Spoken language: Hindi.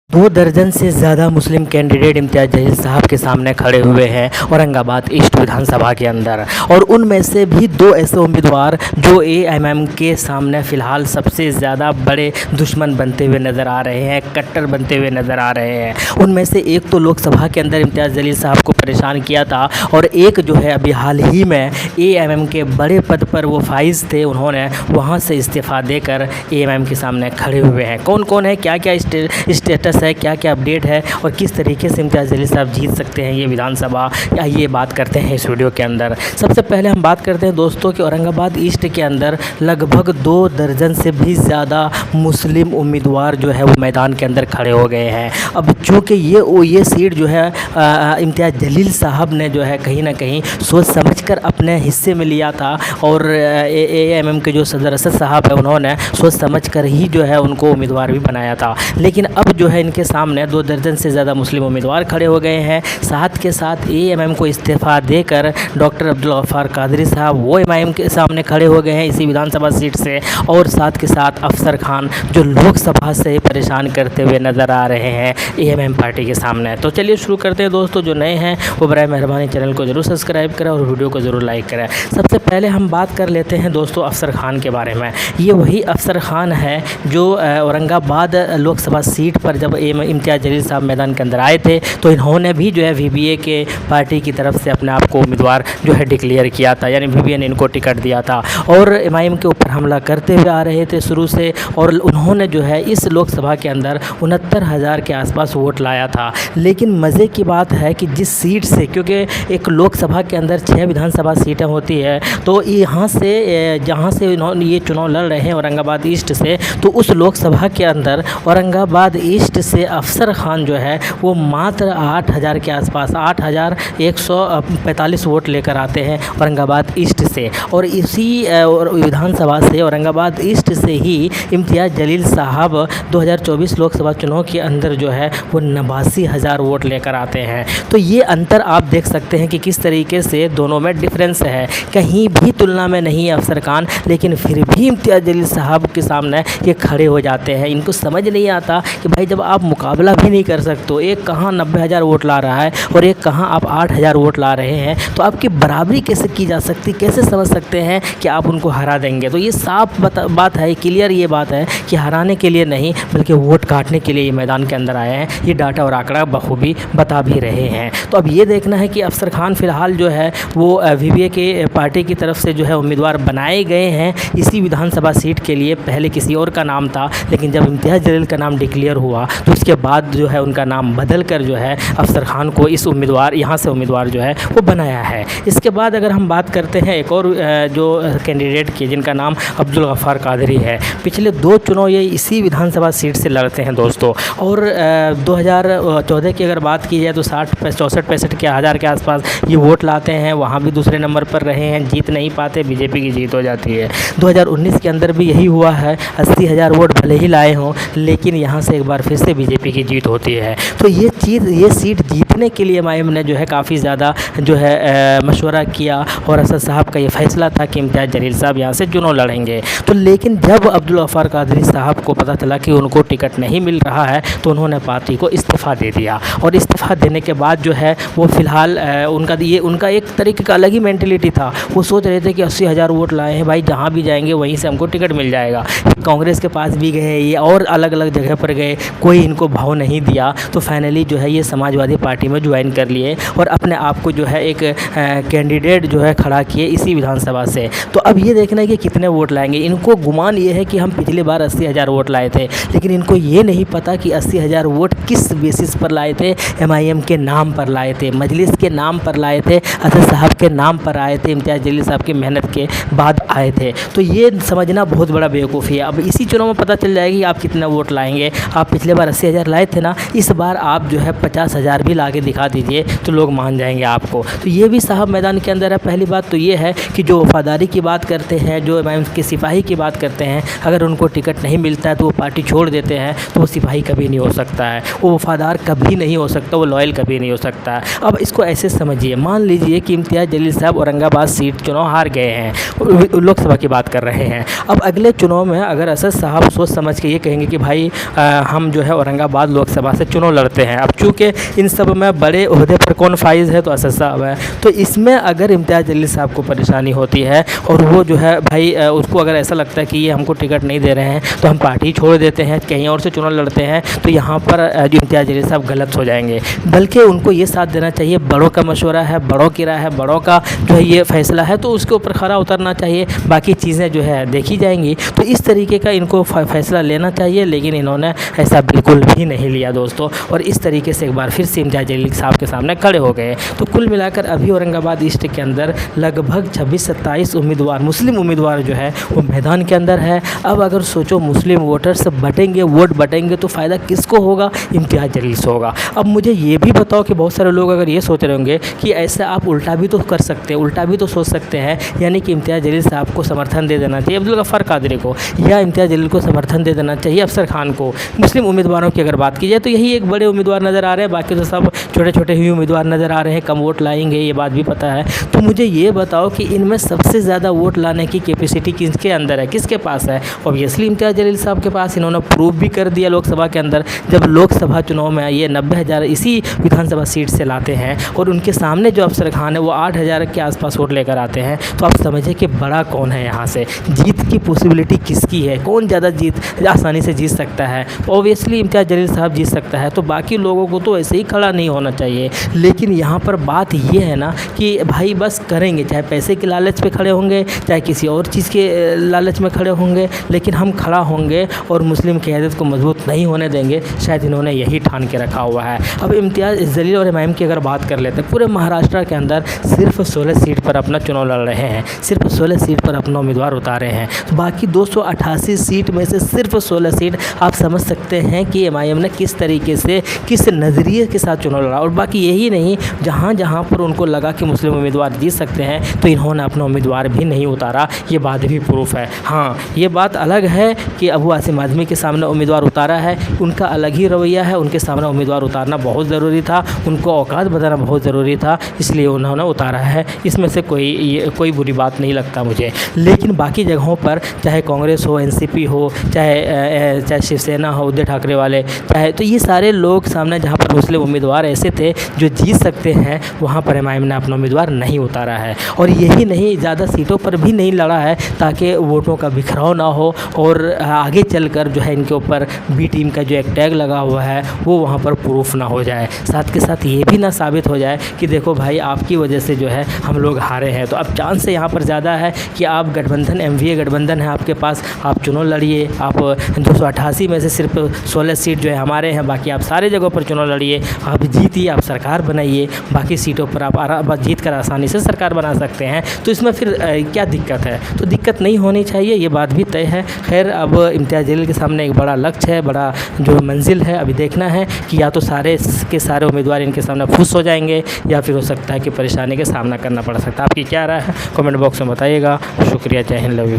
2 दर्जन से ज़्यादा मुस्लिम कैंडिडेट इम्तियाज़ जलील साहब के सामने खड़े हुए हैं औरंगाबाद ईस्ट विधानसभा के अंदर। और उनमें से भी 2 ऐसे उम्मीदवार जो एएमएम के सामने फ़िलहाल सबसे ज़्यादा बड़े दुश्मन बनते हुए नज़र आ रहे हैं, कट्टर बनते हुए नज़र आ रहे हैं। उनमें से एक तो लोकसभा के अंदर इम्तियाज़ जलील साहब को परेशान किया था और एक जो है अभी हाल ही में एएमएम के बड़े पद पर वो फाइज़ थे, उन्होंने वहाँ से इस्तीफ़ा देकर एएमएम के सामने खड़े हुए हैं। कौन कौन है, क्या क्या स्टेटस है, क्या क्या अपडेट है और किस तरीके से इम्तियाज़ जलील साहब जीत सकते हैं ये विधानसभा, ये बात करते हैं इस वीडियो के अंदर। सबसे पहले हम बात करते हैं दोस्तों कि औरंगाबाद ईस्ट के अंदर लगभग 2 दर्जन से भी ज़्यादा मुस्लिम उम्मीदवार जो है वो मैदान के अंदर खड़े हो गए हैं। अब चूँकि ये सीट जो है इम्तियाज़ जलील साहब ने जो है कहीं ना कहीं सोच समझकर अपने हिस्से में लिया था और एएमएम के जो सदर असद साहब है उन्होंने सोच समझकर ही जो है उनको उम्मीदवार भी बनाया था। लेकिन अब जो है इनके सामने 2 दर्जन से ज़्यादा मुस्लिम उम्मीदवार खड़े हो गए हैं। साथ के साथ एएमएम को इस्तीफ़ा देकर डॉक्टर अब्दुल गफ्फार कादरी साहब वो एमआईएम के सामने खड़े हो गए हैं इसी विधानसभा सीट से। और साथ के साथ अफसर खान जो लोकसभा से परेशान करते हुए नज़र आ रहे हैं एएमएम पार्टी के सामने। तो चलिए शुरू करते हैं दोस्तों। जो नए हैं वो बराए मेहरबानी चैनल को ज़रूर सब्सक्राइब करें और वीडियो को ज़रूर लाइक करें। सबसे पहले हम बात कर लेते हैं दोस्तों अफसर खान के बारे में। ये वही अफसर खान है जो औरंगाबाद लोकसभा सीट पर जब इम्तियाज़ जलील साहब मैदान के अंदर आए थे तो इन्होंने भी जो है वीवीए के पार्टी की तरफ से अपने आप को उम्मीदवार जो है डिक्लेयर किया था, यानी वीवीए ने इनको टिकट दिया था और एमआईएम के ऊपर हमला करते हुए आ रहे थे शुरू से। और उन्होंने जो है इस लोकसभा के अंदर 69,000 के आसपास वोट लाया था। लेकिन मज़े की बात है कि जिस सीट से, क्योंकि एक लोकसभा के अंदर 6 विधानसभा सीटें होती है, तो यहाँ से जहाँ से इन्होंने ये चुनाव लड़ रहे हैं औरंगाबाद ईस्ट से, तो उस लोकसभा के अंदर औरंगाबाद ईस्ट से अफसर खान जो है वो मात्र 8,000 के आसपास 8,145 वोट लेकर आते हैं औरंगाबाद ईस्ट से। और इसी विधानसभा से औरंगाबाद ईस्ट से ही इम्तियाज़ जलील साहब 2024 लोकसभा चुनाव के अंदर जो है वो 89,000 वोट लेकर आते हैं। तो ये अंतर आप देख सकते हैं कि किस तरीके से दोनों में डिफरेंस है, कहीं भी तुलना में नहीं है अफसर खान, लेकिन फिर भी इम्तियाज़ जलील साहब के सामने ये खड़े हो जाते हैं। इनको समझ नहीं आता कि भाई जब आप मुकाबला भी नहीं कर सकते, एक कहाँ 90,000 वोट ला रहा है और एक कहाँ आप 8,000 वोट ला रहे हैं, तो आपकी बराबरी कैसे की जा सकती, कैसे समझ सकते हैं कि आप उनको हरा देंगे। तो ये साफ बात है, क्लियर ये बात है कि हराने के लिए नहीं बल्कि वोट काटने के लिए ये मैदान के अंदर आए हैं। ये डाटा और आंकड़ा बखूबी बता भी रहे हैं। तो अब ये देखना है कि अफसर खान फ़िलहाल जो है वो वीवीए के पार्टी की तरफ से जो है उम्मीदवार बनाए गए हैं इसी विधानसभा सीट के लिए। पहले किसी और का नाम था, लेकिन जब इम्तियाज़ जलील का नाम डिक्लेयर हुआ तो उसके बाद जो है उनका नाम बदल कर जो है अफसर खान को इस उम्मीदवार यहाँ से उम्मीदवार जो है वो बनाया है। इसके बाद अगर हम बात करते हैं एक और जो कैंडिडेट की जिनका नाम अब्दुल गफ्फार कादरी है, पिछले 2 चुनाव ये इसी विधानसभा सीट से लड़ते हैं दोस्तों। और 2014 की अगर बात की जाए तो 64-65 के हज़ार के आसपास ये वोट लाते हैं, वहाँ भी दूसरे नंबर पर रहे हैं, जीत नहीं पाते, बीजेपी की जीत हो जाती है। 2019 के अंदर भी यही हुआ है, 80,000 वोट भले ही लाए हों लेकिन यहाँ से एक बार फिर से बीजेपी की जीत होती है। तो ये सीट जीतने के लिए एमआईएम ने जो है काफ़ी ज़्यादा जो है मशवरा किया और असद साहब का ये फैसला था कि इम्तियाज़ जलील साहब यहाँ से चुनाव लड़ेंगे। तो लेकिन जब अब्दुल गफ्फार कादरी साहब को पता चला कि उनको टिकट नहीं मिल रहा है तो उन्होंने पार्टी को इस्तीफ़ा दे दिया। और इस्तीफ़ा देने के बाद जो है वो फ़िलहाल उनका एक तरीके का अलग ही मेंटलिटी था। वो सोच रहे थे कि 80,000 वोट लाए हैं भाई, जहाँ भी जाएंगे वहीं से हमको टिकट मिल जाएगा। कांग्रेस के पास भी गए ये और अलग अलग जगह पर गए, कोई इनको भाव नहीं दिया। तो फाइनली जो है ये समाजवादी पार्टी में ज्वाइन कर लिए और अपने आप को जो है एक कैंडिडेट जो है खड़ा किए इसी विधानसभा से। तो अब ये देखना है कि कितने वोट लाएंगे। इनको गुमान ये है कि हम पिछली बार 80,000 वोट लाए थे, लेकिन इनको ये नहीं पता कि 80,000 वोट किस बेसिस पर लाए थे। एमआईएम के नाम पर लाए थे, मजलिस के नाम पर लाए थे, असद साहब के नाम पर आए थे, इम्तियाज़ जलील साहब की मेहनत के बाद आए थे। तो ये समझना बहुत बड़ा बेवकूफ़ी है। अब इसी चुनाव में पता चल जाएगी आप कितना वोट लाएंगे। आप पिछले बार 80,000 लाए थे ना, इस बार आप जो है 50,000 भी ला के दिखा दीजिए तो लोग मान जाएंगे आपको। तो ये भी साहब मैदान के अंदर है। पहली बात तो ये है कि जो वफादारी की बात करते हैं, जो एमआईएम के सिपाही की बात करते हैं, अगर उनको टिकट नहीं मिलता है तो वो पार्टी छोड़ देते हैं, तो वो सिपाही कभी नहीं हो सकता है, वो वफादार कभी नहीं हो सकता, वो लॉयल कभी नहीं हो सकता है। अब इसको ऐसे समझिए, मान लीजिए कि इम्तियाज़ जलील साहब औरंगाबाद सीट चुनाव हार गए हैं, लोकसभा की बात कर रहे हैं। अब अगले चुनाव में अगर असद साहब सोच समझ के ये कहेंगे कि भाई हम जो है औरंगाबाद लोकसभा से चुनाव लड़ते हैं। अब चूँकि इन सब में बड़े ओहदे पर कौन फाइज़ है तो असद साहब है, तो इसमें अगर इम्तियाज़ जलील साहब को परेशानी होती है और वो जो है भाई उसको अगर ऐसा लगता है कि ये हमको टिकट नहीं दे रहे हैं तो हम पार्टी छोड़ देते हैं, कहीं और से चुनाव लड़ते हैं, तो यहाँ पर जो इम्तियाज़ जलील साहब गलत हो जाएंगे। बल्कि उनको ये साथ देना चाहिए, बड़ों का मशवरा है, बड़ों की राय है, बड़ों का जो है ये फैसला है, तो उसके ऊपर खरा उतरना चाहिए, बाकी चीज़ें जो है देखी जाएंगी। तो इस तरीके का इनको फैसला लेना चाहिए, लेकिन इन्होंने ऐसा बिल्कुल भी नहीं लिया दोस्तों, और इस तरीके से एक बार फिर से इम्तियाज़ जलील साहब के सामने खड़े हो गए। तो कुल मिलाकर अभी औरंगाबाद ईस्ट के अंदर लगभग 26-27 उम्मीदवार, मुस्लिम उम्मीदवार जो है वो मैदान के अंदर है। अब अगर सोचो मुस्लिम वोटर्स बटेंगे, वोट बटेंगे, तो फ़ायदा किसको होगा? इम्तियाज़ जलील से होगा। अब मुझे ये भी बताओ कि बहुत सारे लोग अगर ये सोच रहे होंगे कि ऐसा आप उल्टा भी तो कर सकते हैं, उल्टा भी तो सोच सकते हैं, यानी कि इम्तियाज़ जलील साहब को समर्थन दे देना चाहिए अब्दुल गफ्फार कादरी को, या इम्तियाज़ जलील को समर्थन दे देना चाहिए अफसर खान को। मुस्लिम उम्मीदवारों की अगर बात की जाए तो यही एक बड़े उम्मीदवार नज़र आ रहे हैं, बाकी तो सब छोटे छोटे ही उम्मीदवार नज़र आ रहे हैं, कम वोट लाएंगे, ये बात भी पता है। तो मुझे ये बताओ कि इनमें सबसे ज़्यादा वोट लाने की कैपेसिटी किसके अंदर है, किसके पास है? ऑब्वियसली इम्तियाज़ जलील साहब के पास। इन्होंने प्रूव भी कर दिया लोकसभा के अंदर, जब लोकसभा चुनाव में ये 90,000 इसी विधानसभा सीट से लाते हैं और उनके सामने जो अफसर खान है वो 8,000 के आसपास वोट लेकर आते हैं। तो आप समझिए कि बड़ा कौन है यहाँ से, जीत की पॉसिबिलिटी किसकी है, कौन ज़्यादा आसानी से जीत सकता है? ऑब्वियसली इम्तियाज़ जलील साहब जीत सकता है, तो बाकी लोगों को तो ऐसे ही खड़ा नहीं होना चाहिए। लेकिन यहाँ पर बात ये है ना कि भाई बस करेंगे, चाहे पैसे के लालच पे खड़े होंगे, चाहे किसी और चीज़ के लालच में खड़े होंगे, लेकिन हम खड़ा होंगे और मुस्लिम क़यादत को मजबूत नहीं होने देंगे। शायद इन्होंने यही ठान के रखा हुआ है। अब इम्तियाज़ जलील और इमाम की अगर बात कर लेते हैं, पूरे महाराष्ट्र के अंदर सिर्फ 16 सीट पर अपना चुनाव लड़ रहे हैं, सिर्फ 16 सीट पर अपना उम्मीदवार उतारे हैं। तो बाकी 288 सीट में से सिर्फ 16 सीट, आप समझ सकते हैं कि एमआईएम ने किस तरीके से, किस नज़रिए के साथ चुनाव लड़ा। और बाकी यही नहीं, जहाँ जहाँ पर उनको लगा कि मुस्लिम उम्मीदवार जीत सकते हैं तो इन्होंने अपना उम्मीदवार भी नहीं उतारा, ये बात भी प्रूफ है। हाँ, ये बात अलग है कि अबू आसिम आज़मी के सामने उम्मीदवार उतारा है, उनका अलग ही रवैया है, उनके सामने उम्मीदवार उतारना बहुत ज़रूरी था, उनको औकात बताना बहुत ज़रूरी था, इसलिए उन्होंने उतारा है। इसमें से कोई बुरी बात नहीं लगता मुझे। लेकिन बाकी जगहों पर, चाहे कांग्रेस हो, एनसीपी हो, चाहे शिवसेना हो, उद्धव ठाकरे वाले, चाहे, तो ये सारे लोग सामने जहाँ पर मुस्लिम उम्मीदवार ऐसे थे जो जीत सकते हैं, वहाँ पर एमआईएम ने अपना उम्मीदवार नहीं उतारा है। और यही नहीं, ज़्यादा सीटों पर भी नहीं लड़ा है ताकि वोटों का बिखराव ना हो और आगे चलकर जो है इनके ऊपर बी टीम का जो एक टैग लगा हुआ है वो वहाँ पर प्रूफ ना हो जाए। साथ के साथ ये भी ना साबित हो जाए कि देखो भाई आपकी वजह से जो है हम लोग हारे हैं। तो अब चांस है यहाँ पर ज़्यादा है कि आप गठबंधन, एमवीए गठबंधन है आपके पास, आप चुनाव लड़िए। आप 288 में से सिर्फ 16 सीट जो है हमारे हैं, बाकी आप सारे जगहों पर चुनाव लड़िए, आप जीतिए, आप सरकार बनाइए, बाकी सीटों पर आप जीत कर आसानी से सरकार बना सकते हैं। तो इसमें फिर क्या दिक्कत है? तो दिक्कत नहीं होनी चाहिए, ये बात भी तय है। खैर, अब इम्तियाज़ जलील के सामने एक बड़ा लक्ष्य है, बड़ा जो मंजिल है, अभी देखना है कि या तो सारे के सारे उम्मीदवार इनके सामने फुस हो जाएंगे या फिर हो सकता है कि परेशानी का सामना करना पड़ सकता है। आपकी क्या राय है? कमेंट बॉक्स में बताइएगा। शुक्रिया, जय हिंद, लव यू।